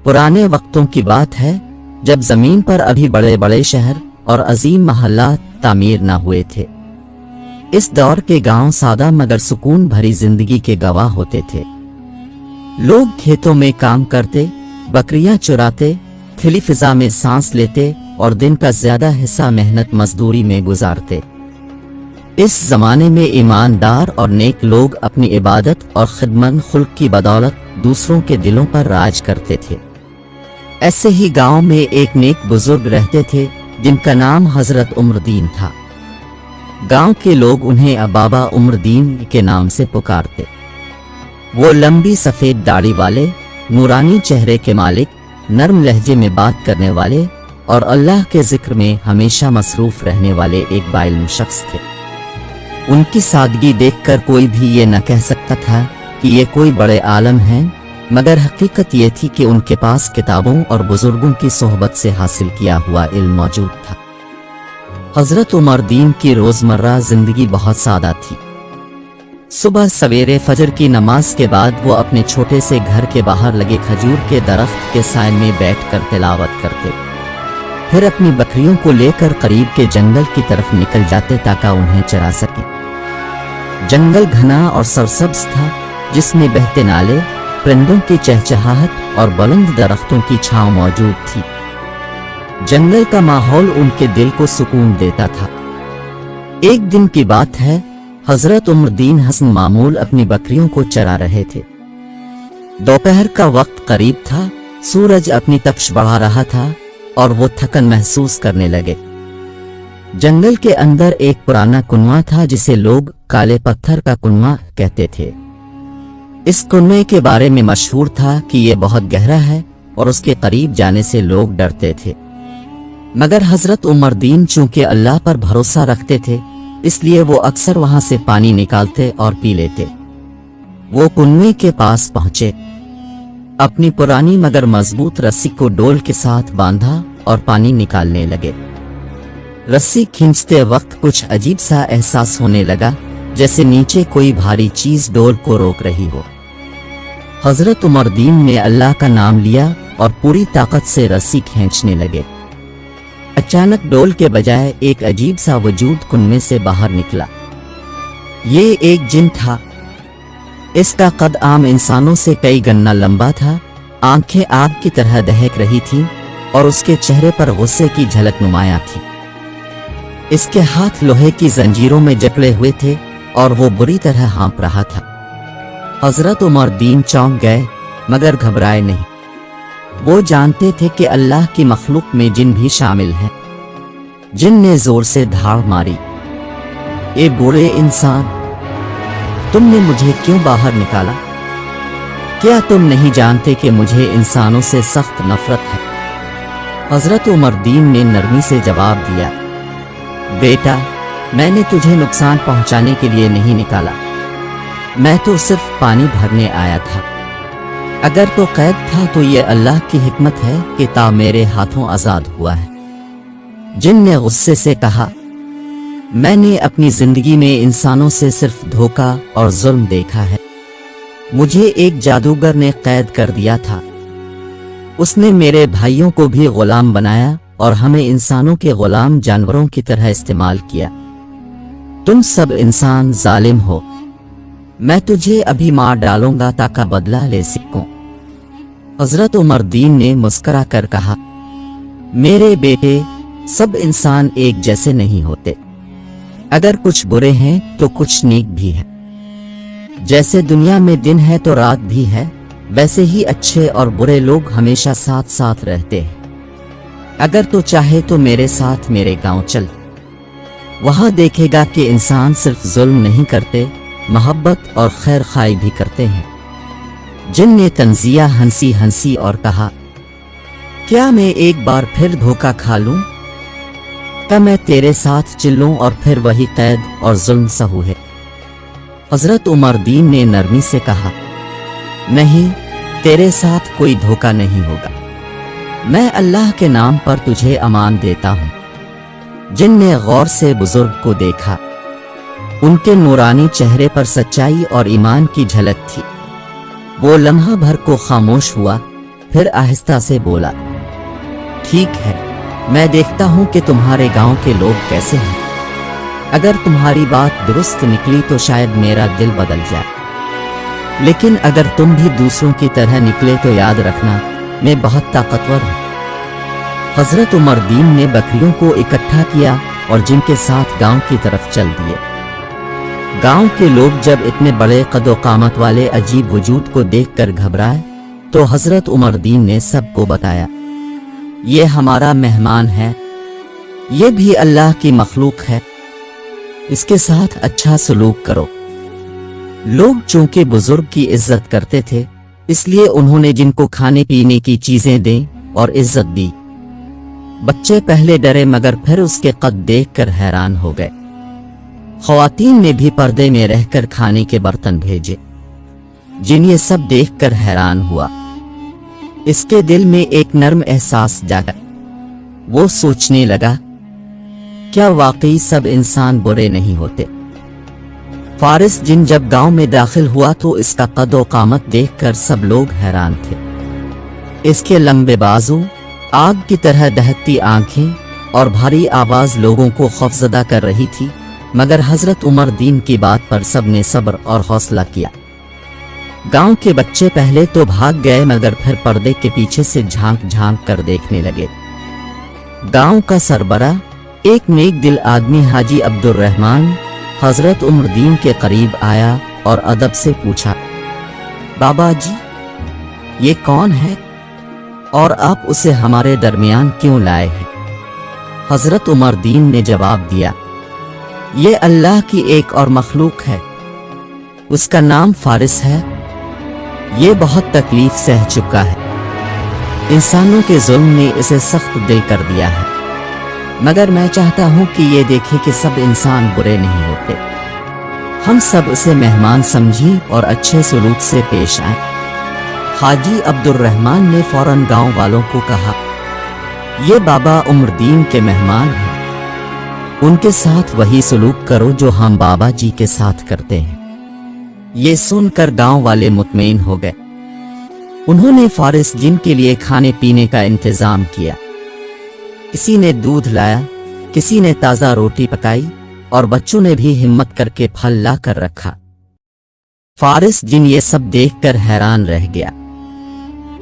पुराने वक्तों की बात है जब जमीन पर अभी बड़े बड़े शहर और अजीम महल्लात तामीर न हुए थे। इस दौर के गांव सादा मगर सुकून भरी जिंदगी के गवाह होते थे। लोग खेतों में काम करते, बकरियां चुराते, खिली फिजा में सांस लेते और दिन का ज्यादा हिस्सा मेहनत मजदूरी में गुजारते। इस जमाने में ईमानदार और नेक लोग अपनी इबादत और खिदमत खुल्क की बदौलत दूसरों के दिलों पर राज करते थे। ऐसे ही गांव में एक नेक बुजुर्ग रहते थे जिनका नाम हजरत उमरदीन था। गांव के लोग उन्हें बाबा उमरदीन के नाम से पुकारते। वो लंबी सफेद दाढ़ी वाले, नूरानी चेहरे के मालिक, नरम लहजे में बात करने वाले और अल्लाह के जिक्र में हमेशा मसरूफ रहने वाले एक बाइल्म शख्स थे। उनकी सादगी देखकर कोई भी ये न कह सकता था कि ये कोई बड़े आलम हैं, मगर हकीकत ये थी कि उनके पास किताबों और बुजुर्गों की सोहबत से हासिल किया हुआ इल्म मौजूद था। हजरत उमरदीन की रोजमर्रा जिंदगी बहुत सादा थी। सुबह सवेरे फजर की नमाज के बाद वो अपने छोटे से घर के बाहर लगे खजूर के दरख्त के साए में बैठकर तिलावत करते, फिर अपनी बकरियों को लेकर करीब के जंगल की तरफ निकल जाते ताकि उन्हें चरा सके। जंगल घना और सरसब्ज था, जिसमें बहते नाले, परिंदों की चहचहाहट और बुलंद दरख्तों की छांव मौजूद थी। जंगल का माहौल उनके दिल को सुकून देता था। एक दिन की बात है, हजरत उमरदीन हसन मामूल अपनी बकरियों को चरा रहे थे। दोपहर का वक्त करीब था, सूरज अपनी तपिश बढ़ा रहा था और वो थकन महसूस करने लगे। जंगल के अंदर एक पुराना कुआं था जिसे लोग काले पत्थर का कुआं कहते थे। इस कुएं के बारे में मशहूर था कि यह बहुत गहरा है और उसके करीब जाने से लोग डरते थे, मगर हजरत उमरदीन चूंकि अल्लाह पर भरोसा रखते थे इसलिए वो अक्सर वहां से पानी निकालते और पी लेते। वो कुएं के पास पहुंचे, अपनी पुरानी मगर मजबूत रस्सी को डोल के साथ बांधा और पानी निकालने लगे। रस्सी खींचते वक्त कुछ अजीब सा एहसास होने लगा, जैसे नीचे कोई भारी चीज डोल को रोक रही हो। हजरत उमरदीन ने अल्लाह का नाम लिया और पूरी ताकत से रस्सी खींचने लगे। अचानक डोल के बजाय एक अजीब सा वजूद कुएं से बाहर निकला। ये एक जिन था। इसका कद आम इंसानों से कई गना लंबा था, आंखें आग की तरह दहक रही थीं और उसके चेहरे पर गुस्से की झलक नुमाया थी। इसके हाथ लोहे की जंजीरों में जकड़े हुए थे और वो बुरी तरह हाँप रहा था। हजरत उमरदीन चौंक गए मगर घबराए नहीं। वो जानते थे कि अल्लाह की मखलूक में जिन भी शामिल है। जिन ने जोर से धाड़ मारी, ए बुरे इंसान, तुमने मुझे क्यों बाहर निकाला? क्या तुम नहीं जानते कि मुझे इंसानों से सख्त नफरत है? हजरत उमरदीन ने नरमी से जवाब दिया, बेटा, मैंने तुझे नुकसान पहुंचाने के लिए नहीं निकाला, मैं तो सिर्फ पानी भरने आया था। अगर तो कैद था तो ये अल्लाह की हिकमत है कि ता मेरे हाथों आजाद हुआ है। जिन ने गुस्से से कहा, मैंने अपनी जिंदगी में इंसानों से सिर्फ धोखा और जुल्म देखा है। मुझे एक जादूगर ने कैद कर दिया था। उसने मेरे भाइयों को भी गुलाम बनाया और हमें इंसानों के गुलाम जानवरों की तरह इस्तेमाल किया। तुम सब इंसान जालिम हो। मैं तुझे अभी मार डालूंगा ताकि बदला ले सकूं। हजरत उमरदीन ने मुस्कुरा कर कहा, मेरे बेटे, सब इंसान एक जैसे नहीं होते। अगर कुछ बुरे हैं तो कुछ नेक भी है। जैसे दुनिया में दिन है तो रात भी है, वैसे ही अच्छे और बुरे लोग हमेशा साथ साथ रहते हैं। अगर तो चाहे तो मेरे साथ मेरे गांव चल, वहां देखेगा कि इंसान सिर्फ जुल्म नहीं करते, मोहब्बत और खैर खाई भी करते हैं। जिन ने तंजिया हंसी हंसी और कहा, क्या मैं एक बार फिर धोखा खा लूं? क्या मैं तेरे साथ चिल्लूं और फिर वही कैद और जुल्म सहू है? हजरत उमरदीन ने नरमी से कहा, नहीं, तेरे साथ कोई धोखा नहीं होगा। मैं अल्लाह के नाम पर तुझे अमान देता हूं। जिन ने गौर से बुजुर्ग को देखा, उनके नूरानी चेहरे पर सच्चाई और ईमान की झलक थी। वो लम्हा भर को खामोश हुआ, फिर आहिस्ता से बोला, ठीक है, मैं देखता हूं कि तुम्हारे गांव के लोग कैसे हैं। अगर तुम्हारी बात दुरुस्त निकली तो शायद मेरा दिल बदल जाए, लेकिन अगर तुम भी दूसरों की तरह निकले तो याद रखना मैं बहुत ताकतवर हूं। हजरत उमर दीन ने बकरियों को इकट्ठा किया और जिनके साथ गांव की तरफ चल दिए। गांव के लोग जब इतने बड़े कदो कामत वाले अजीब वजूद को देखकर घबराए तो हजरत उमर दीन ने सबको बताया, ये हमारा मेहमान है, ये भी अल्लाह की मखलूक है, इसके साथ अच्छा सलूक करो। लोग चूंकि बुजुर्ग की इज्जत करते थे इसलिए उन्होंने जिनको खाने पीने की चीजें दी और इज्जत दी। बच्चे पहले डरे मगर फिर उसके कद देखकर हैरान हो गए। ख्वातीन ने भी पर्दे में रहकर खाने के बर्तन भेजे। जिन ये सब देखकर हैरान हुआ, इसके दिल में एक नर्म एहसास जागा। वो सोचने लगा, क्या वाकई सब इंसान बुरे नहीं होते। फारिस जिन जब गांव में दाखिल हुआ तो इसका कदो कामत देखकर सब लोग हैरान थे। इसके लंबे बाजू, आग की तरह दहकती आंखें और भारी आवाज लोगों को खौफजदा कर रही थी, मगर हजरत उमर दीन की बात पर सबने सब्र और हौसला किया। गांव के बच्चे पहले तो भाग गए मगर फिर पर्दे के पीछे से झांक झांक कर देखने लगे। गांव का सरबरा, एक नेक दिल आदमी हाजी अब्दुल रहमान, हजरत उमर दीन के करीब आया और अदब से पूछा, बाबा जी, ये कौन है और आप उसे हमारे दरमियान क्यों लाए हैं। हजरत उमर दीन ने जवाब दिया, ये अल्लाह की एक और मखलूक है, उसका नाम फारिस है, ये बहुत तकलीफ सह चुका है। इंसानों के जुल्म ने इसे सख्त दिल कर दिया है, मगर मैं चाहता हूं कि ये देखे कि सब इंसान बुरे नहीं होते। हम सब उसे मेहमान समझी और अच्छे सलूक से पेश आए। हाजी अब्दुल रहमान ने फौरन गांव वालों को कहा, ये बाबा उमर दीन के मेहमान हैं, उनके साथ वही सलूक करो जो हम बाबा जी के साथ करते हैं। ये सुनकर गांव वाले मुतमईन हो गए। उन्होंने फारिस जिन के लिए खाने पीने का इंतजाम किया। किसी ने दूध लाया, किसी ने ताजा रोटी पकाई और बच्चों ने भी हिम्मत करके फल ला कर रखा। फारिस जिन ये सब देखकर हैरान रह गया।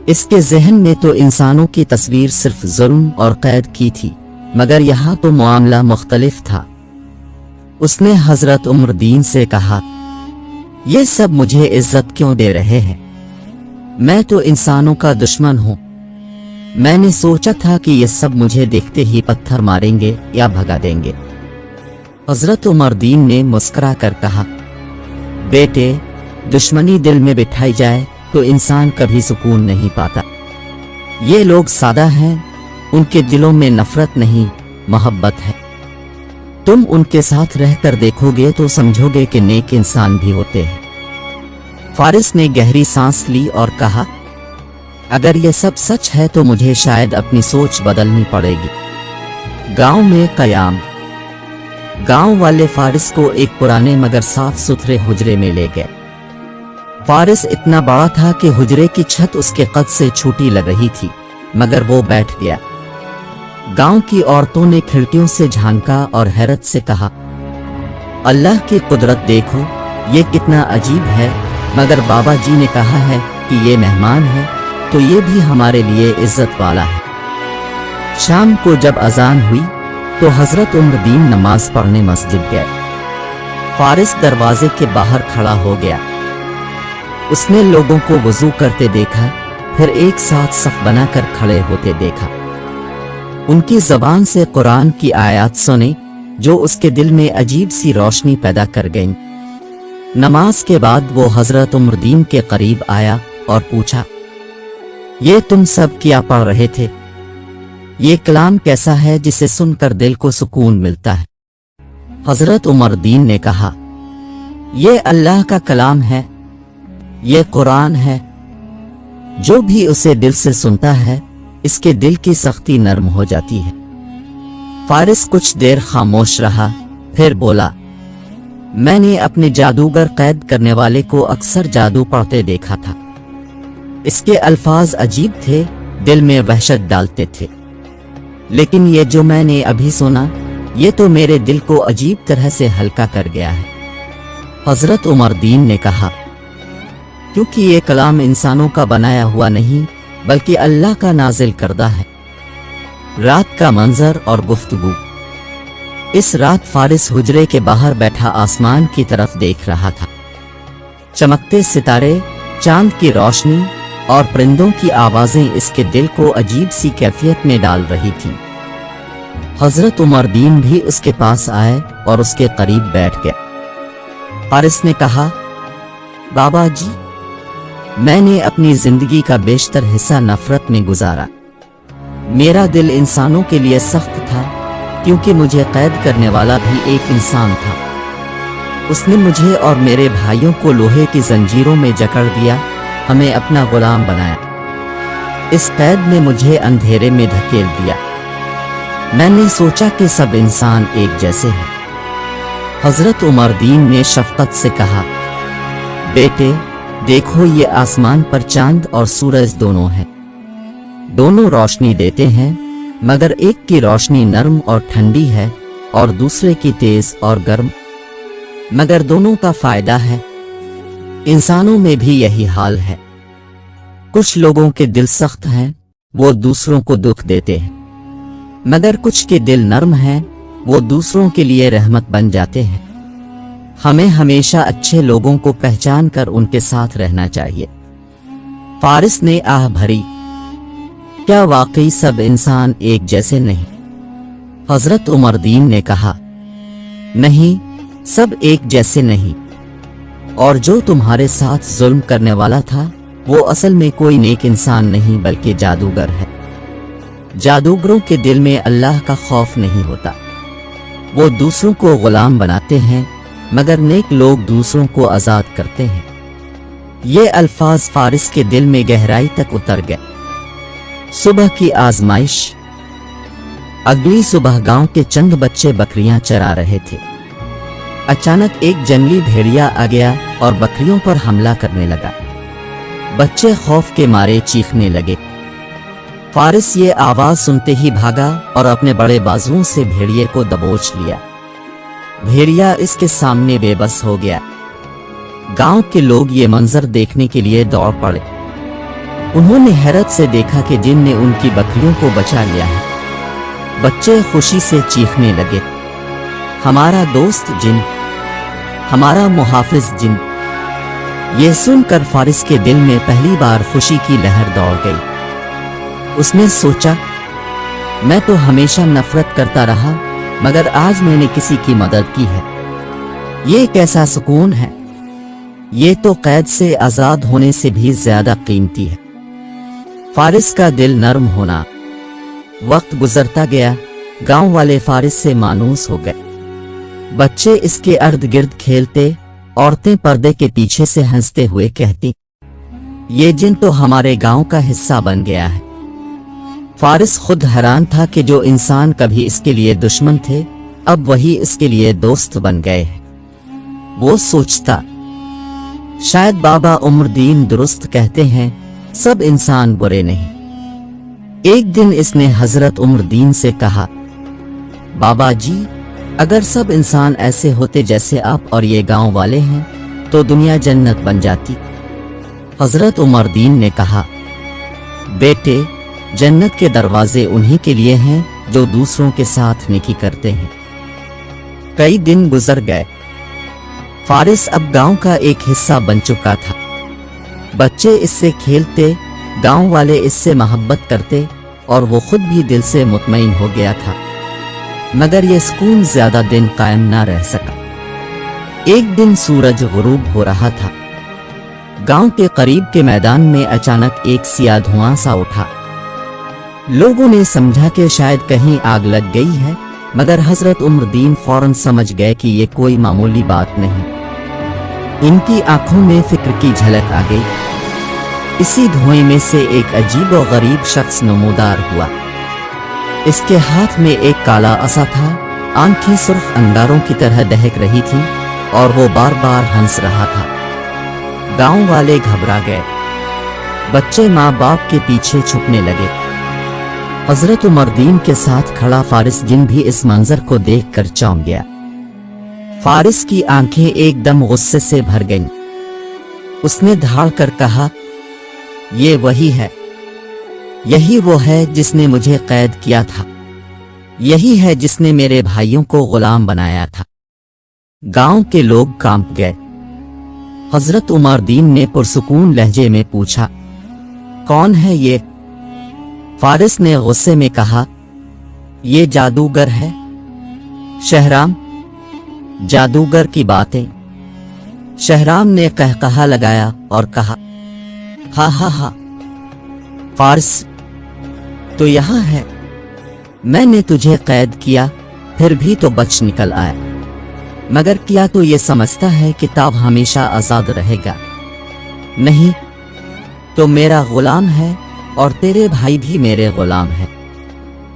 इसके जहन में तो इंसानों की तस्वीर सिर्फ जुल्म और कैद की थी, मगर यहाँ तो मामला मुख्तलिफ था। उसने हजरत उमर दीन से कहा, ये सब मुझे इज्जत क्यों दे रहे हैं, मैं तो इंसानों का दुश्मन हूं। मैंने सोचा था कि ये सब मुझे देखते ही पत्थर मारेंगे या भगा देंगे। हजरत उमर दीन ने मुस्कुरा कर कहा, बेटे, दुश्मनी दिल में बिठाई जाए तो इंसान कभी सुकून नहीं पाता। ये लोग सादा हैं, उनके दिलों में नफरत नहीं, मोहब्बत है। तुम उनके साथ रहकर देखोगे तो समझोगे कि नेक इंसान भी होते हैं। फारिस ने गहरी सांस ली और कहा, अगर ये सब सच है तो मुझे शायद अपनी सोच बदलनी पड़ेगी। गांव में कयाम। गांव वाले फारिस को एक पुराने मगर साफ सुथरे हुजरे में ले गए। फारिस इतना बड़ा था कि हुजरे की छत उसके कद से छोटी लग रही थी, मगर वो बैठ गया। गांव की औरतों ने खिड़कियों से झांका और हैरत से कहा, अल्लाह की कुदरत देखो, ये कितना अजीब है। मगर बाबा जी ने कहा है कि ये मेहमान है तो ये भी हमारे लिए इज्जत वाला है। शाम को जब अजान हुई तो हजरत उमर दीन नमाज पढ़ने मस्जिद गए। फारिस दरवाजे के बाहर खड़ा हो गया। उसने लोगों को वजू करते देखा, फिर एक साथ सफ बनाकर खड़े होते देखा। उनकी जबान से कुरान की आयत सुनी जो उसके दिल में अजीब सी रोशनी पैदा कर गईं। नमाज के बाद वो हजरत उमर दीन के करीब आया और पूछा, ये तुम सब क्या पढ़ रहे थे? ये कलाम कैसा है जिसे सुनकर दिल को सुकून मिलता है? हजरत उमर दीन ने कहा, ये अल्लाह का कलाम है, ये कुरान है। जो भी उसे दिल से सुनता है इसके दिल की सख्ती नरम हो जाती है। फारिस कुछ देर खामोश रहा, फिर बोला, मैंने अपने जादूगर कैद करने वाले को अक्सर जादू पढ़ते देखा था। इसके अल्फाज अजीब थे, दिल में वहशत डालते थे। लेकिन ये जो मैंने अभी सुना, ये तो मेरे दिल को अजीब तरह से हल्का कर गया है। हजरत उमर दीन ने कहा, क्योंकि ये कलाम इंसानों का बनाया हुआ नहीं बल्कि अल्लाह का नाजिल करदा है। रात का मंजर और गुफ्तगू। इस रात फारिस हुजरे के बाहर बैठा आसमान की तरफ देख रहा था। चमकते सितारे, चांद की रोशनी और परिंदों की आवाजें इसके दिल को अजीब सी कैफियत में डाल रही थीं। हजरत उमर दीन भी उसके पास आए और उसके करीब बैठ गए। फारिस ने कहा, बाबा जी, मैंने अपनी जिंदगी का बेशतर हिस्सा नफरत में गुजारा। मेरा दिल इंसानों के लिए सख्त था, क्योंकि मुझे कैद करने वाला भी एक इंसान था। उसने मुझे और मेरे भाइयों को लोहे की जंजीरों में जकड़ दिया, हमें अपना गुलाम बनाया। इस कैद ने मुझे अंधेरे में धकेल दिया। मैंने सोचा कि सब इंसान एक जैसे हैं। हजरत उमर दीन ने शफकत से कहा, बेटे देखो, ये आसमान पर चांद और सूरज दोनों हैं। दोनों रोशनी देते हैं, मगर एक की रोशनी नरम और ठंडी है और दूसरे की तेज और गर्म, मगर दोनों का फायदा है। इंसानों में भी यही हाल है। कुछ लोगों के दिल सख्त हैं, वो दूसरों को दुख देते हैं, मगर कुछ के दिल नरम हैं, वो दूसरों के लिए रहमत बन जाते हैं। हमें हमेशा अच्छे लोगों को पहचान कर उनके साथ रहना चाहिए। फारिस ने आह भरी, क्या वाकई सब इंसान एक जैसे नहीं? हजरत उमर दीन ने कहा, नहीं, सब एक जैसे नहीं। और जो तुम्हारे साथ जुल्म करने वाला था, वो असल में कोई नेक इंसान नहीं बल्कि जादूगर है। जादूगरों के दिल में अल्लाह का खौफ नहीं होता। वो दूसरों को गुलाम बनाते हैं, मगर नेक लोग दूसरों को आजाद करते हैं। ये अल्फाज फारिस के दिल में गहराई तक उतर गए। सुबह की आजमाइश। अगली सुबह गांव के चंद बच्चे बकरियां चरा रहे थे। अचानक एक जंगली भेड़िया आ गया और बकरियों पर हमला करने लगा। बच्चे खौफ के मारे चीखने लगे। फारिस ये आवाज सुनते ही भागा और अपने बड़े बाजुओं से भेड़िए को दबोच लिया। भेड़िया इसके सामने बेबस हो गया। गांव के लोग ये मंजर देखने के लिए दौड़ पड़े। उन्होंने हैरत से देखा कि जिन ने उनकी बकरियों को बचा लिया है। बच्चे खुशी से चीखने लगे, हमारा दोस्त जिन, हमारा मुहाफिज जिन। ये सुनकर फारिस के दिल में पहली बार खुशी की लहर दौड़ गई। उसने सोचा, मैं तो हमेशा नफरत करता रहा, मगर आज मैंने किसी की मदद की है। ये कैसा सुकून है। ये तो कैद से आजाद होने से भी ज्यादा कीमती है। फारिस का दिल नरम होना। वक्त गुजरता गया। गांव वाले फारिस से मानूस हो गए। बच्चे इसके अर्द गिर्द खेलते, औरतें पर्दे के पीछे से हंसते हुए कहती, ये जिन तो हमारे गांव का हिस्सा बन गया है। फारिस खुद हैरान था कि जो इंसान कभी इसके लिए दुश्मन थे, अब वही इसके लिए दोस्त बन गए हैं। वो सोचता, शायद बाबा उमरदीन दुरुस्त कहते हैं, सब इंसान बुरे नहीं। एक दिन इसने हजरत उमरदीन से कहा, बाबा जी, अगर सब इंसान ऐसे होते जैसे आप और ये गांव वाले हैं, तो दुनिया जन्नत बन जाती। हजरत उमरदीन ने कहा, बेटे, जन्नत के दरवाजे उन्हीं के लिए हैं जो दूसरों के साथ नेकी करते हैं। कई दिन गुजर गए। फारिस अब गांव का एक हिस्सा बन चुका था। बच्चे इससे खेलते, गांव वाले इससे मोहब्बत करते और वो खुद भी दिल से मुतमईन हो गया था। मगर ये सुकून ज्यादा दिन कायम ना रह सका। एक दिन सूरज गुरूब हो रहा था। गांव के करीब के मैदान में अचानक एक सिया धुआं सा उठा। लोगों ने समझा कि शायद कहीं आग लग गई है, मगर हजरत उमरदीन फौरन समझ गए कि ये कोई मामूली बात नहीं। इनकी आंखों में फिक्र की झलक आ गई। इसी धुएं में से एक अजीब और गरीब शख्स नमूदार हुआ। इसके हाथ में एक काला असा था, आंखें सुर्ख अंगारों की तरह दहक रही थीं और वो बार बार हंस रहा था। गांव वाले घबरा गए। बच्चे माँ बाप के पीछे छुपने लगे। हजरत उमर दीन के साथ खड़ा फारिस जिन भी इस मंजर को देखकर चौंक गया। फारिस की आंखें एकदम गुस्से से भर गईं। उसने धाड़ कर कहा, ये वही है, यही वो है जिसने मुझे कैद किया था, यही है जिसने मेरे भाइयों को गुलाम बनाया था। गांव के लोग कांप गए। हजरत उमर दीन ने पुरसुकून लहजे में पूछा, कौन है ये? फारिस ने गुस्से में कहा, ये जादूगर है शहराम, जादूगर की बातें। शहराम ने कहकहा लगाया और कहा, हा हा हा, फारिस तो यहाँ है, मैंने तुझे कैद किया फिर भी तो बच निकल आया, मगर क्या तू ये समझता है कि किताब हमेशा आजाद रहेगा? नहीं, तो मेरा गुलाम है और तेरे भाई भी मेरे गुलाम है।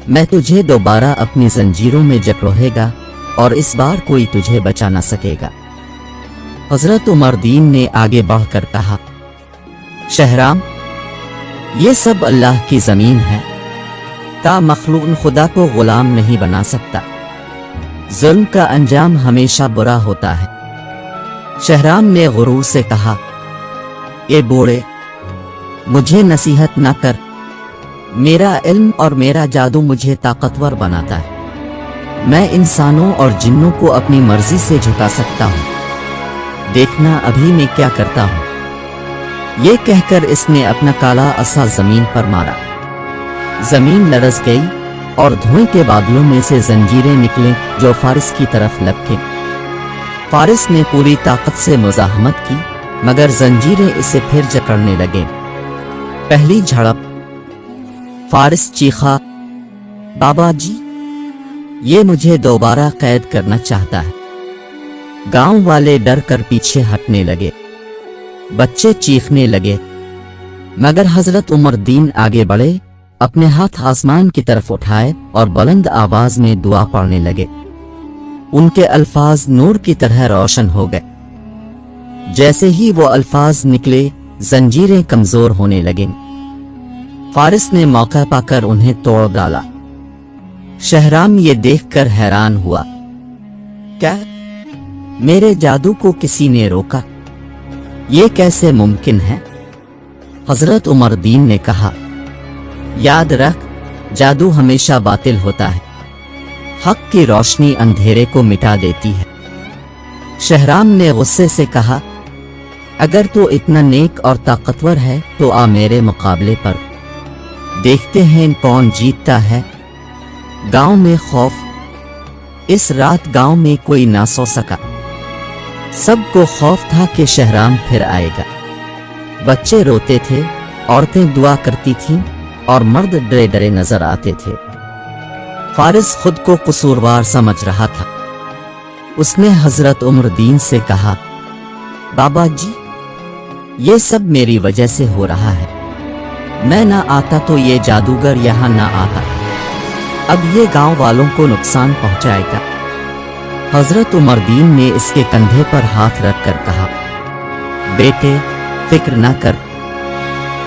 मैं तुझे दोबारा अपनी जंजीरों में जकड़ोहेगा और इस बार कोई तुझे बचा न सकेगा। हजरत उमर दीन ने आगे बढ़कर कहा, शहराम, ये सब अल्लाह की जमीन है, ता मखलूक खुदा को गुलाम नहीं बना सकता। जुल्म का अंजाम हमेशा बुरा होता है। शहराम ने गुरूर से कहा, ए बूढ़े, मुझे नसीहत ना कर, मेरा इल्म और मेरा जादू मुझे ताकतवर बनाता है। मैं इंसानों और जिन्नों को अपनी मर्जी से झुका सकता हूं, देखना अभी मैं क्या करता हूं। ये कहकर इसने अपना काला असा जमीन पर मारा। जमीन लरज गई और धुएं के बादलों में से जंजीरें निकले जो फारिस की तरफ लपके। फारिस ने पूरी ताकत से मुजाहमत की, मगर जंजीरें इसे फिर जकड़ने लगे। पहली झड़प, फारिस चीखा, बाबा जी, ये मुझे दोबारा कैद करना चाहता है। गांव वाले डर कर पीछे हटने लगे। बच्चे चीखने लगे, मगर हजरत उमर दीन आगे बढ़े, अपने हाथ आसमान की तरफ उठाए और बुलंद आवाज में दुआ पढ़ने लगे। उनके अल्फाज नूर की तरह रोशन हो गए। जैसे ही वो अल्फाज निकले, जंजीरें कमजोर होने लगीं। फारिस ने मौका पाकर उन्हें तोड़ डाला। शहराम ये देखकर हैरान हुआ, क्या मेरे जादू को किसी ने रोका? ये कैसे मुमकिन है? हजरत उमर दीन ने कहा, याद रख, जादू हमेशा बातिल होता है, हक की रोशनी अंधेरे को मिटा देती है। शहराम ने गुस्से से कहा, अगर तू इतना नेक और ताकतवर है तो आ मेरे मुकाबले पर, देखते हैं कौन जीतता है। गांव में खौफ। इस रात गांव में कोई ना सो सका। सबको खौफ था कि शहराम फिर आएगा। बच्चे रोते थे, औरतें दुआ करती थीं और मर्द डरे डरे नजर आते थे। फारिस खुद को कसूरवार समझ रहा था। उसने हजरत उमर दीन से कहा, बाबा जी, ये सब मेरी वजह से हो रहा है। मैं ना आता तो ये जादूगर यहाँ ना आता, अब ये गांव वालों को नुकसान पहुंचाएगा। हजरत उमर दीन ने इसके कंधे पर हाथ रखकर कहा, बेटे, फिक्र ना कर,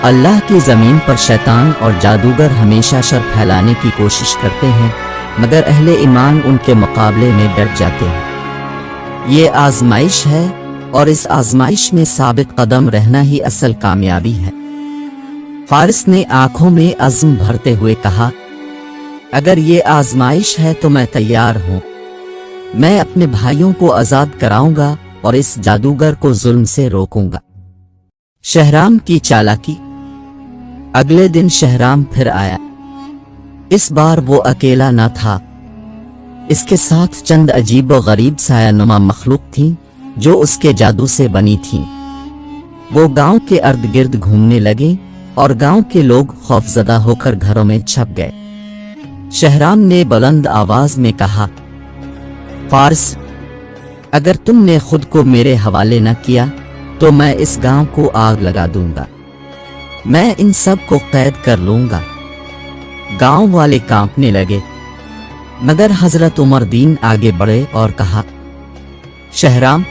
अल्लाह की जमीन पर शैतान और जादूगर हमेशा शर फैलाने की कोशिश करते हैं, मगर अहले ईमान उनके मुकाबले में डट जाते हैं। ये आजमाइश है और इस आजमाइश में साबित कदम रहना ही असल कामयाबी है। फारिस ने आंखों में अज़्म भरते हुए कहा, अगर ये आजमाइश है तो मैं तैयार हूं। मैं अपने भाइयों को आजाद कराऊंगा और इस जादूगर को जुल्म से रोकूंगा। शहराम की चालाकी। अगले दिन शहराम फिर आया। इस बार वो अकेला न था, इसके साथ चंद अजीब व गरीब सायानुमा मखलूक थीं जो उसके जादू से बनी थीं। वो गांव के अर्द गिर्द घूमने लगे और गांव के लोग खौफजदा होकर घरों में छप गए। शहराम ने बुलंद आवाज में कहा, फारिस, अगर तुमने खुद को मेरे हवाले न किया तो मैं इस गांव को आग लगा दूंगा। मैं इन सब को कैद कर लूंगा। गांव वाले कांपने लगे, मगर हजरत उमर दीन आगे बढ़े और कहा, शहराम,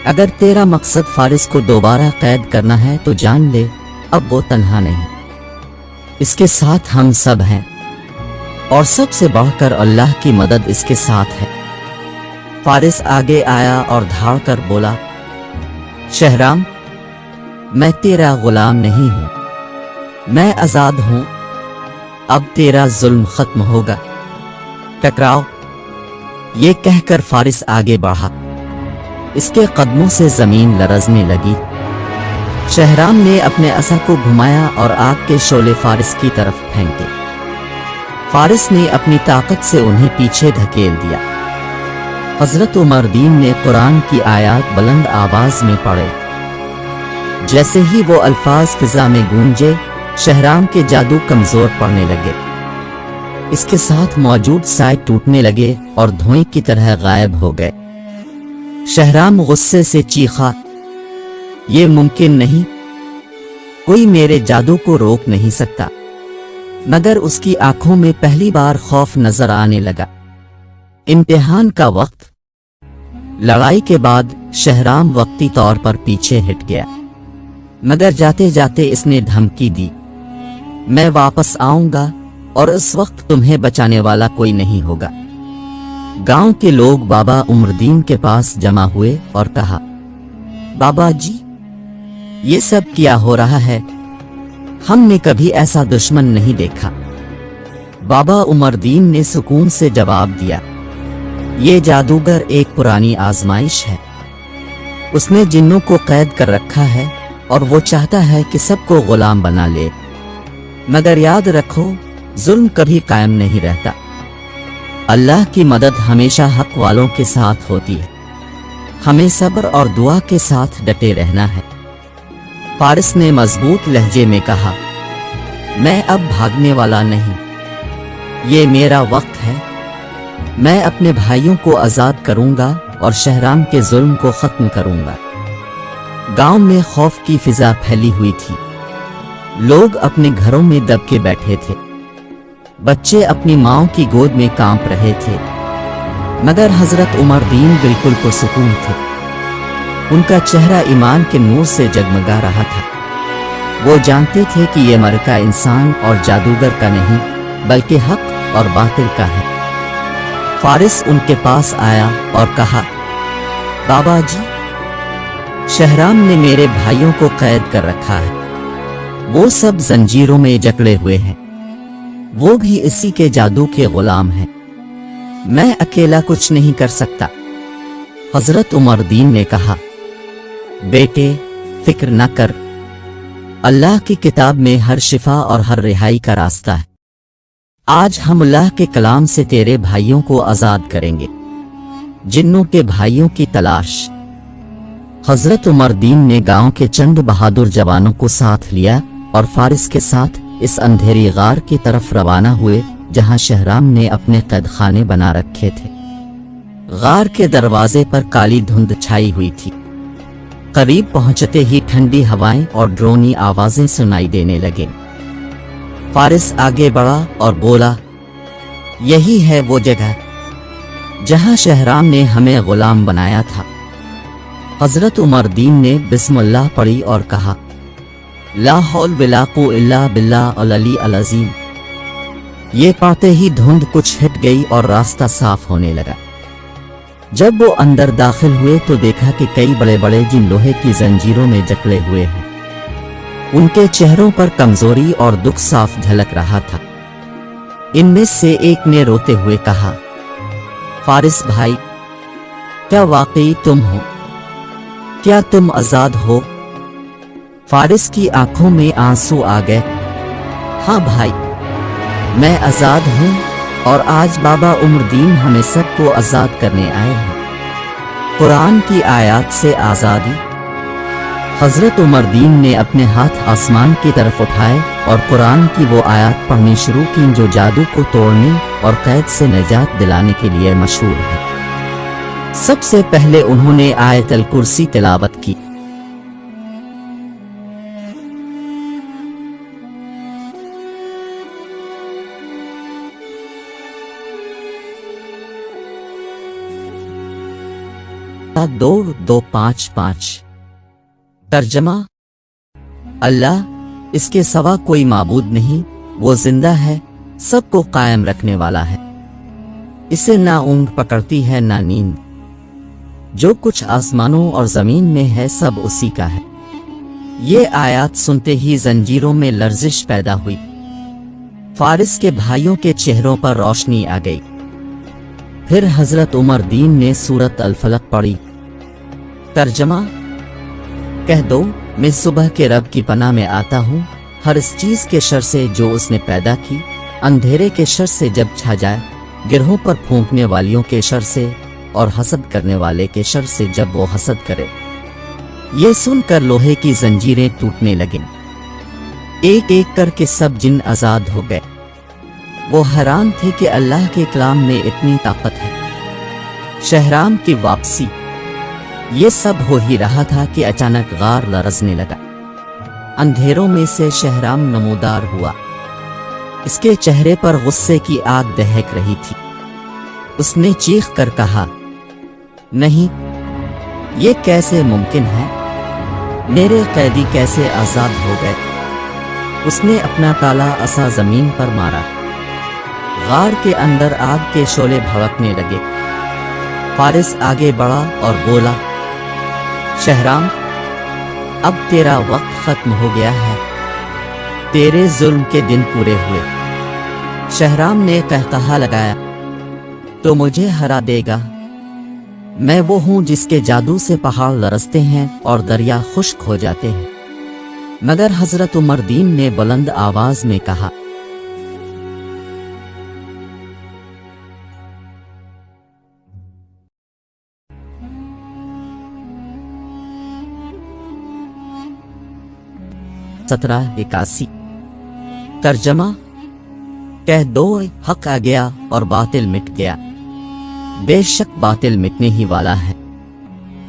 अगर तेरा मकसद फारिस को दोबारा कैद करना है तो जान ले, अब वो तन्हा नहीं, इसके साथ हम सब हैं, और सबसे बढ़कर अल्लाह की मदद इसके साथ है। फारिस आगे आया और धाड़ कर बोला, शहराम, मैं तेरा गुलाम नहीं हूं, मैं आजाद हूं, अब तेरा जुल्म खत्म होगा, टकराओ। ये कहकर फारिस आगे बढ़ा। इसके कदमों से जमीन लरजने लगी। शहराम ने अपने असा को घुमाया और आग के शोले फारिस की तरफ फेंके। फारिस ने अपनी ताकत से उन्हें पीछे धकेल दिया। हजरत उमर दीन ने कुरान की आयत बुलंद आवाज में पढ़े। जैसे ही वो अल्फाज फिजा में गूंजे, शहराम के जादू कमजोर पड़ने लगे। इसके साथ मौजूद साए टूटने लगे और धुएं की तरह गायब हो गए। शहराम गुस्से से चीखा, ये मुमकिन नहीं, कोई मेरे जादू को रोक नहीं सकता। मगर उसकी आंखों में पहली बार खौफ नजर आने लगा। इम्तिहान का वक्त। लड़ाई के बाद शहराम वक्ती तौर पर पीछे हट गया, मगर जाते जाते इसने धमकी दी, मैं वापस आऊंगा और उस वक्त तुम्हें बचाने वाला कोई नहीं होगा। गांव के लोग बाबा उमरदीन के पास जमा हुए और कहा, बाबा जी, ये सब क्या हो रहा है? हमने कभी ऐसा दुश्मन नहीं देखा। बाबा उमरदीन ने सुकून से जवाब दिया, ये जादूगर एक पुरानी आजमाइश है। उसने जिन्नों को कैद कर रखा है और वो चाहता है कि सबको गुलाम बना ले। मगर याद रखो, जुल्म कभी कायम नहीं रहता। अल्लाह की मदद हमेशा हक वालों के साथ होती है। हमें सब्र और दुआ के साथ डटे रहना है। फारिस ने मजबूत लहजे में कहा, मैं अब भागने वाला नहीं, ये मेरा वक्त है। मैं अपने भाइयों को आजाद करूंगा और शहराम के जुल्म को खत्म करूंगा। गांव में खौफ की फिजा फैली हुई थी। लोग अपने घरों में दब के बैठे थे। बच्चे अपनी माओ की गोद में कांप रहे थे। मगर हजरत उमर दीन बिल्कुल पुरसुकून थे। उनका चेहरा ईमान के नूर से जगमगा रहा था। वो जानते थे कि ये मरका इंसान और जादूगर का नहीं, बल्कि हक और बातिल का है। फारिस उनके पास आया और कहा, बाबा जी, शहराम ने मेरे भाइयों को कैद कर रखा है। वो सब जंजीरों में जकड़े हुए हैं। वो भी इसी के जादू के गुलाम हैं। मैं अकेला कुछ नहीं कर सकता। हजरत उमर दीन ने कहा, बेटे, फिक्र न कर। अल्लाह की किताब में हर शिफा और हर रिहाई का रास्ता है। आज हम अल्लाह के कलाम से तेरे भाइयों को आजाद करेंगे। जिन्नों के भाइयों की तलाश। हजरत उमर दीन ने गांव के चंद बहादुर जवानों को साथ लिया और फारिस के साथ इस अंधेरी गार की तरफ रवाना हुए जहां शहराम ने अपने कैदखाने बना रखे थे। गार के दरवाजे पर काली धुंध छाई हुई थी। करीब पहुंचते ही ठंडी हवाएं और ड्रोनी आवाजें सुनाई देने लगे। फारिस आगे बढ़ा और बोला, यही है वो जगह जहां शहराम ने हमें गुलाम बनाया था। हजरत उमर दीन ने बिस्मिल्लाह पढ़ी और कहा, ला हौल वला कुव्वता इल्ला बिल्लाह अल अली अल अज़ीम। ये पढ़ते ही धुंध कुछ हट गई और रास्ता साफ होने लगा। जब वो अंदर दाखिल हुए तो देखा कि कई बड़े बड़े जिन लोहे की जंजीरों में जकड़े हुए हैं। उनके चेहरों पर कमजोरी और दुख साफ झलक रहा था। इनमें से एक ने रोते हुए कहा, फारिस भाई, क्या वाकई तुम हो? क्या तुम आजाद हो? फारिस की आंखों में आंसू आ गए। हाँ भाई, मैं आजाद हूँ और आज बाबा उमरदीन हमें सबको आजाद करने आए हैं। कुरान की आयत से आजादी। हजरत उमरदीन ने अपने हाथ आसमान की तरफ उठाए और कुरान की वो आयत पढ़नी शुरू की जो जादू को तोड़ने और कैद से निजात दिलाने के लिए मशहूर है। सबसे पहले उन्होंने आयतल कुर्सी तिलावत की। दो 2 5 5। तर्जमा, अल्लाह اس کے سوا کوئی معبود نہیں، وہ زندہ ہے، سب کو قائم رکھنے والا ہے، اسے نہ اونگ پکڑتی ہے نہ نیند، جو کچھ آسمانوں اور زمین میں ہے سب اسی کا ہے۔ یہ آیات سنتے ہی زنجیروں میں لرزش پیدا ہوئی، فارس کے بھائیوں کے چہروں پر روشنی آ گئی۔ پھر حضرت عمر دین نے سورۃ الفلق پڑھی۔ ترجمہ: کہہ دو میں صبح کے رب کی پناہ میں آتا ہوں ہر اس چیز کے شر سے جو اس نے پیدا کی، اندھیرے کے شر سے جب چھا جائے، گرہوں پر پھونکنے والیوں کے شر سے، اور حسد کرنے والے کے شر سے جب وہ حسد کرے۔ یہ سن کر لوہے کی زنجیریں ٹوٹنے لگیں، ایک ایک کر کے سب جن آزاد ہو گئے۔ وہ حیران تھے کہ اللہ کے کلام میں اتنی طاقت ہے۔ شہرام کی واپسی۔ یہ سب ہو ہی رہا تھا کہ اچانک غار لرزنے لگا، اندھیروں میں سے شہرام نمودار ہوا، اس کے چہرے پر غصے کی آگ دہک رہی تھی۔ اس نے چیخ کر کہا، نہیں، یہ کیسے ممکن ہے؟ میرے قیدی کیسے آزاد ہو گئے؟ اس نے اپنا کالا عصا زمین پر مارا، غار کے اندر آگ کے شعلے بھڑکنے لگے۔ فارس آگے بڑھا اور بولا، شہرام، اب تیرا وقت ختم ہو گیا ہے، تیرے ظلم کے دن پورے ہوئے۔ شہرام نے قہقہا لگایا، تو مجھے ہرا دے گا؟ میں وہ ہوں جس کے جادو سے پہاڑ لرزتے ہیں اور دریا خشک ہو جاتے ہیں۔ مگر حضرت عمر دین نے بلند آواز میں کہا، سترہ 81۔ ترجمہ: کہہ دو حق آ گیا اور باطل مٹ گیا، بے شک باطل مٹنے ہی والا ہے۔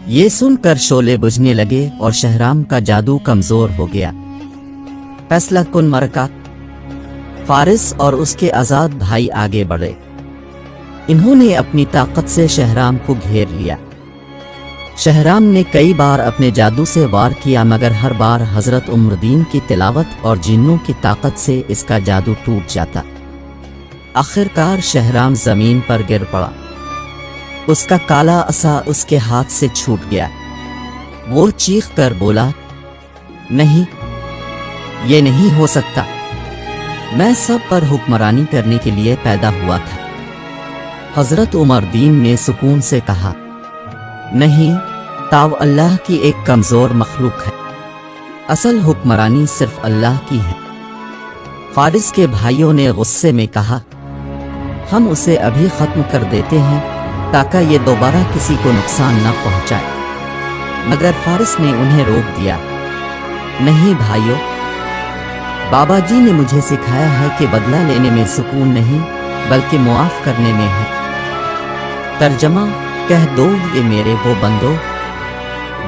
یہ سن کر شعلے بجھنے لگے اور شہرام کا جادو کمزور ہو گیا۔ فیصلہ کن مرکہ۔ فارس اور اس کے آزاد بھائی آگے بڑھے، انہوں نے اپنی طاقت سے شہرام کو گھیر لیا۔ شہرام نے کئی بار اپنے جادو سے وار کیا مگر ہر بار حضرت عمر دین کی تلاوت اور جنوں کی طاقت سے اس کا جادو ٹوٹ جاتا۔ آخرکار شہرام زمین پر گر پڑا، اس کا کالا عصا اس کے ہاتھ سے چھوٹ گیا۔ وہ چیخ کر بولا، نہیں، یہ نہیں ہو سکتا، میں سب پر حکمرانی کرنے کے لیے پیدا ہوا تھا۔ حضرت عمر دین نے سکون سے کہا، نہیں، تاؤ اللہ کی ایک کمزور مخلوق ہے، اصل حکمرانی صرف اللہ کی ہے۔ فارس کے بھائیوں نے غصے میں کہا، ہم اسے ابھی ختم کر دیتے ہیں تاکہ یہ دوبارہ کسی کو نقصان نہ پہنچائے، مگر فارس نے انہیں روک دیا۔ نہیں بھائیو، بابا جی نے مجھے سکھایا ہے کہ بدلہ لینے میں سکون نہیں بلکہ معاف کرنے میں ہے۔ ترجمہ: کہہ دو یہ میرے وہ بندو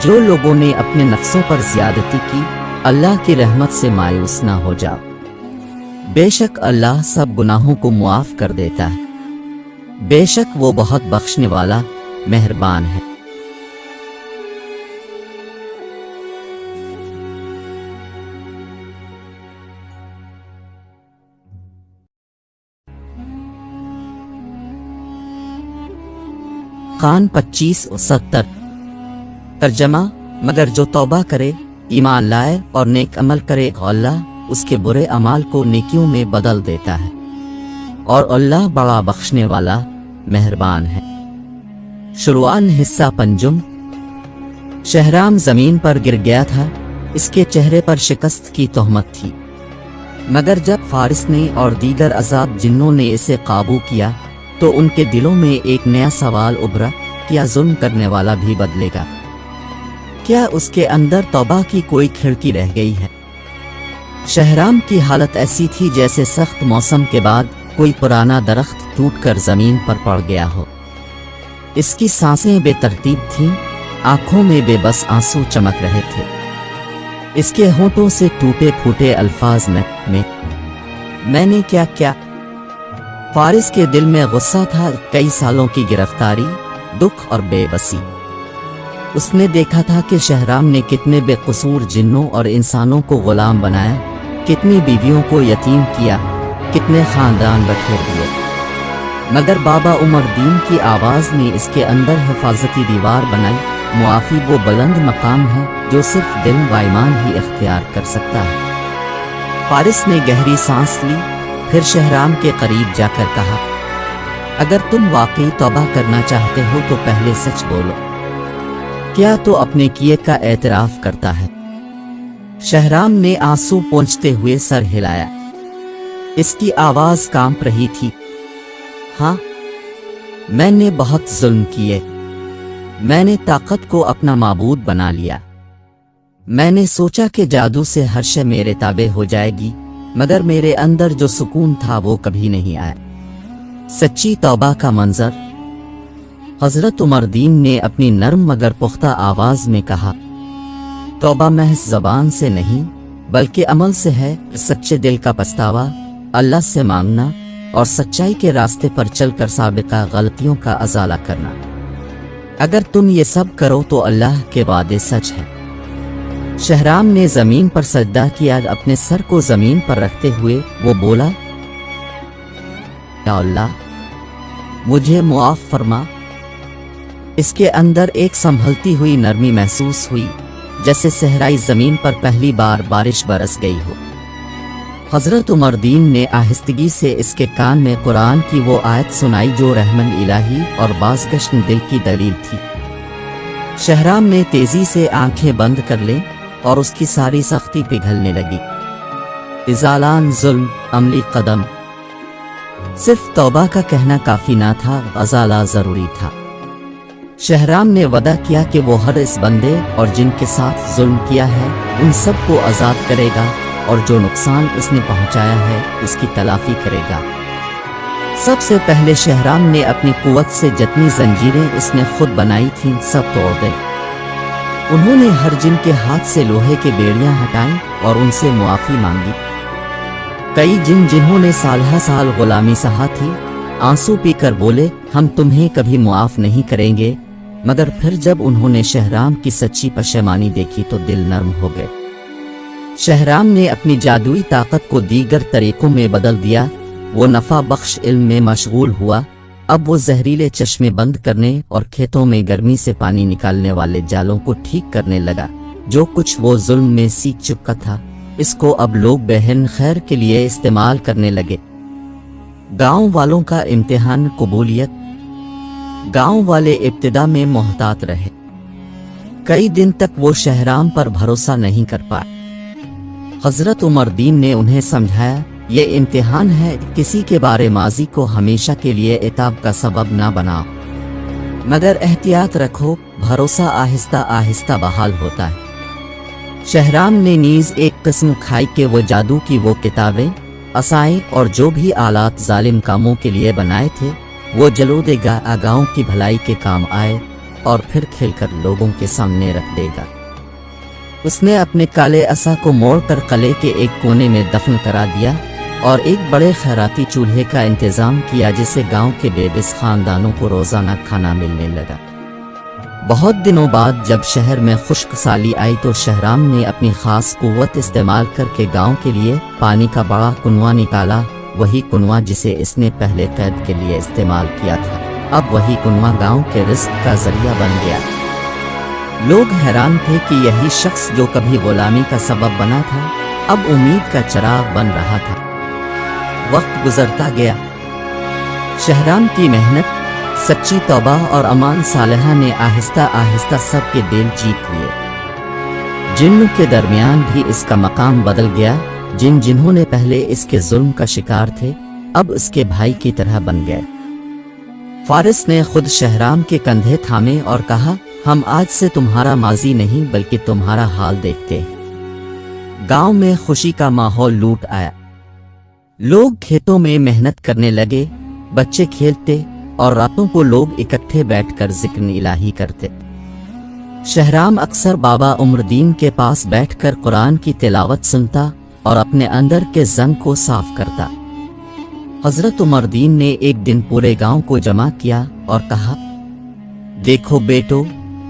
جو لوگوں نے اپنے نفسوں پر زیادتی کی، اللہ کی رحمت سے مایوس نہ ہو جاؤ، بے شک اللہ سب گناہوں کو معاف کر دیتا ہے، بے شک وہ بہت بخشنے والا مہربان ہے۔ خان 25-70۔ ترجمہ: مگر جو توبہ کرے، ایمان لائے اور نیک عمل کرے، اللہ اس کے برے اعمال کو نیکیوں میں بدل دیتا ہے، اور اللہ بڑا بخشنے والا مہربان ہے۔ شروعان حصہ پنجم۔ شہرام زمین پر گر گیا تھا، اس کے چہرے پر شکست کی تہمت تھی، مگر جب فارس نے اور دیگر عذاب جنوں نے اسے قابو کیا تو ان کے دلوں میں ایک نیا سوال ابھرا، کیا ظلم کرنے والا بھی بدلے گا؟ کیا اس کے اندر توبہ کی کوئی کھڑکی رہ گئی ہے؟ شہرام کی حالت ایسی تھی جیسے سخت موسم کے بعد کوئی پرانا درخت ٹوٹ کر زمین پر پڑ گیا ہو۔ اس کی سانسیں بے ترتیب تھیں، آنکھوں میں بے بس آنسو چمک رہے تھے، اس کے ہونٹوں سے ٹوٹے پھوٹے الفاظ میں نے کیا کیا؟ فارس کے دل میں غصہ تھا، کئی سالوں کی گرفتاری، دکھ اور بے بسی۔ اس نے دیکھا تھا کہ شہرام نے کتنے بے قصور جنوں اور انسانوں کو غلام بنایا، कितनी बीवियों को यतीम किया, कितने खानदान बखेर दिए। मगर बाबा उमर दीन की आवाज़ ने इसके अंदर हिफाजती दीवार बनाई। मुआफ़ी वो बुलंद मकाम है जो सिर्फ दिल व ईमान ही इख्तियार कर सकता है। फारिस ने गहरी सांस ली, फिर शहराम के करीब जाकर कहा, अगर तुम वाकई तौबा करना चाहते हो तो पहले सच बोलो, क्या तो अपने किए का एतराफ़ करता है? शहराम ने आंसू पोंछते हुए सर हिलाया। इसकी आवाज़ कांप रही थी। हाँ, मैंने बहुत जुल्म किए। मैंने ताकत को अपना माबूद बना लिया। मैंने सोचा कि जादू से हर शय मेरे ताबे हो जाएगी, मगर मेरे अंदर जो सुकून था वो कभी नहीं आया। सच्ची तौबा का मंजर। हजरत उमर दीन ने अपनी नरम मगर पुख्ता आवाज में कहा, तौबा महज ज़बान से नहीं बल्कि अमल से है। सच्चे दिल का पछतावा, अल्लाह से मांगना और सच्चाई के रास्ते पर चलकर साबिका गलतियों का अजाला करना। अगर तुम ये सब करो तो अल्लाह के वादे सच है। शहराम ने जमीन पर सजदा किया। अपने सर को जमीन पर रखते हुए वो बोला, या अल्लाह, मुझे मुआफ फरमा। इसके अंदर एक संभलती हुई नरमी महसूस हुई, जैसे सहराई जमीन पर पहली बार बारिश बरस गई हो। हजरत उमर दीन ने आहिस्तगी से इसके कान में कुरान की वो आयत सुनाई जो रहमन इलाही और बाज़गश्त दिल की दलील थी। शहराम ने तेजी से आंखें बंद कर ली और उसकी सारी सख्ती पिघलने लगी। इज़ालान जुल्म, अमली कदम। सिर्फ तौबा का कहना काफी ना था, अज़ाला जरूरी था। शहराम ने वदा किया कि वो हर इस बंदे और जिनके साथ जुल्म किया है उन सब को आज़ाद करेगा और जो नुकसान इसने पहुंचाया है उसकी तलाफी करेगा। सबसे पहले शहराम ने अपनी कुव्वत से जितनी जंजीरें इसने खुद बनाई थीं सब तोड़ दी। उन्होंने हर जिन के हाथ से लोहे के बेड़ियां हटाईं और उनसे मुआफ़ी मांगी। कई जिन जिन्होंने साल गुलामी सहा थी आंसू पीकर बोले, हम तुम्हें कभी मुआफ़ नहीं करेंगे। मगर फिर जब उन्होंने शहराम की सच्ची पशेमानी देखी तो दिल नर्म हो गए। शहराम ने अपनी जादुई ताकत को दीगर तरीकों में बदल दिया। वो नफा बख्श इल्म में मशगूल हुआ। अब वो जहरीले चश्मे बंद करने और खेतों में गर्मी से पानी निकालने वाले जालों को ठीक करने लगा। जो कुछ वो जुल्म में सीख चुका था इसको अब लोग बहन खैर के लिए इस्तेमाल करने लगे। गांव वालों का इम्तिहान कबूलियत। गांव वाले इब्तिदा में मोहतात रहे। कई दिन तक वो शहराम पर भरोसा नहीं कर पाए। हजरत उमर दीन ने उन्हें समझाया, ये इम्तिहान है, किसी के बारे माजी को हमेशा के लिए इताब का सबब ना बनाओ, मगर एहतियात रखो, भरोसा आहिस्ता आहिस्ता बहाल होता है। शहराम ने नीज एक किस्म खाई के वो जादू की वो किताबें, असाएं और जो भी आलात जालिम कामों के लिए बनाए थे वो जलो देगा, गाँव की भलाई के काम आए और फिर खिलकर लोगों के सामने रख देगा। उसने अपने काले असा को मोड़कर किले के एक कोने में दफन करा दिया और एक बड़े खैराती चूल्हे का इंतजाम किया जिससे गांव के बेबस खानदानों को रोजाना खाना मिलने लगा। बहुत दिनों बाद जब शहर में खुश्क साली आई तो शहराम ने अपनी खास कुव्वत इस्तेमाल करके गांव के लिए पानी का बड़ा कुनवा निकाला। वही कुनवा जिसे इसने पहले कैद के लिए इस्तेमाल किया था, अब वही कुनवा गांव के रिस्क का जरिया बन गया। लोग हैरान थे कि यही शख्स जो कभी गुलामी का सबब बना था अब उम्मीद का चिराग बन रहा था। वक्त गुजरता गया। शहराम की मेहनत, सच्ची तौबा और अमान सालिहा ने आहिस्ता आहिस्ता सबके दिल जीत लिए। जिन्नों के दरमियान भी इसका मकाम बदल गया। जिन्होंने पहले इसके जुल्म का शिकार थे अब इसके भाई की तरह बन गए। फारिस ने खुद शहराम के कंधे थामे और कहा, हम आज से तुम्हारा माजी नहीं बल्कि तुम्हारा हाल देखते हैं। गांव में खुशी का माहौल लूट आया। लोग खेतों में मेहनत करने लगे, बच्चे खेलते और रातों को लोग इकट्ठे बैठकर जिक्र इलाही करते। शहराम अक्सर बाबा उमर दीन के पास बैठकर कुरान की तिलावत सुनता और अपने अंदर के जंग को साफ करता। हजरत उमर दीन ने एक दिन पूरे गांव को जमा किया और कहा, देखो बेटो,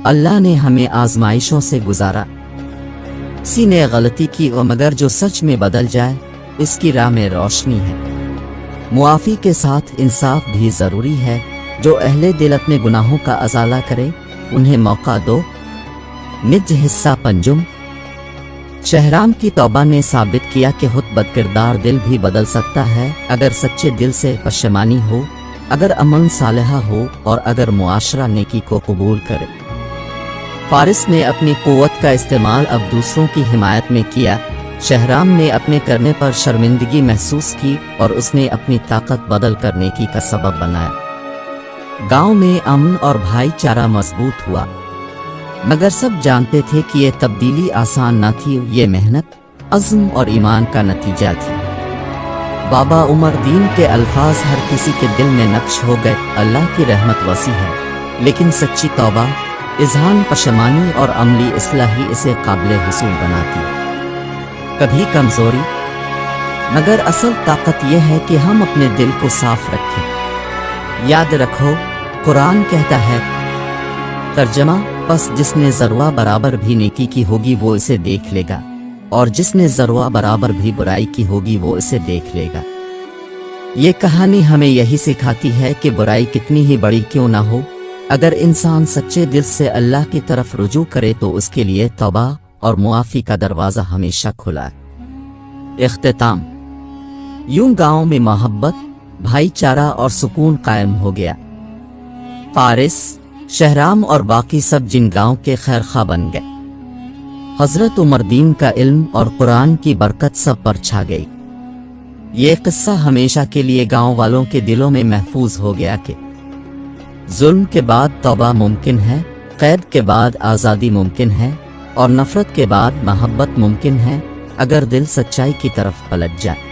अल्लाह ने हमें आजमाइशों से गुजारा। किसी ने गलती की और मगर जो सच में बदल जाए इसकी राह में रोशनी है। मुआफ़ी के साथ इंसाफ भी ज़रूरी है। जो अहले दिल अपने गुनाहों का अज़ाला करे उन्हें मौका दो। निज हिस्सा पंजुम। शहराम की तौबा ने साबित किया कि खुद बदकिरदार दिल भी बदल सकता है अगर सच्चे दिल से पशेमानी हो, अगर अमल सालिहा हो और अगर मुआशरा नेकी को कबूल करे। फारिस ने अपनी क़ुव्वत का इस्तेमाल अब दूसरों की हिमायत में किया। शहराम ने अपने करने पर शर्मिंदगी महसूस की और उसने अपनी ताकत बदल कर नेकी का सबब बनाया। गांव में अमन और भाईचारा मजबूत हुआ, मगर सब जानते थे कि ये तब्दीली आसान न थी, ये मेहनत, अज़्म और ईमान का नतीजा थी। बाबा उमर दीन के अल्फाज हर किसी के दिल में नक्श हो गए। अल्लाह की रहमत वसी है, लेकिन सच्ची तौबा, इज़हान पशेमानी और अमली इस्लाह ही इसे काबिल हुसूल बनाती। कभी कमज़ोरी, मगर असल ताकत यह है कि हम अपने दिल को साफ रखें। याद रखो, कुरान कहता है, तर्जमा, बस जिसने ज़र्रा बराबर भी नेकी की होगी वो इसे देख लेगा, और जिसने ज़र्रा बराबर भी बुराई की होगी वो इसे देख लेगा। ये कहानी हमें यही सिखाती है कि बुराई कितनी ही बड़ी क्यों ना हो, अगर इंसान सच्चे दिल से अल्लाह की तरफ रुजू करे तो उसके लिए तौबा और मुआफ़ी का दरवाज़ा हमेशा खुला है। इख्तिताम। यूं गाँव में मोहब्बत, भाईचारा और सुकून कायम हो गया। फारिस, शहराम और बाकी सब जिन गांव के खैरखा बन गए। हजरत उमर दीन का इल्म और कुरान की बरकत सब पर छा गई। ये किस्सा हमेशा के लिए गांव वालों के दिलों में महफूज हो गया कि जुल्म के बाद तौबा मुमकिन है, कैद के बाद आज़ादी मुमकिन है और नफरत के बाद मोहब्बत मुमकिन है, अगर दिल सच्चाई की तरफ पलट जाए।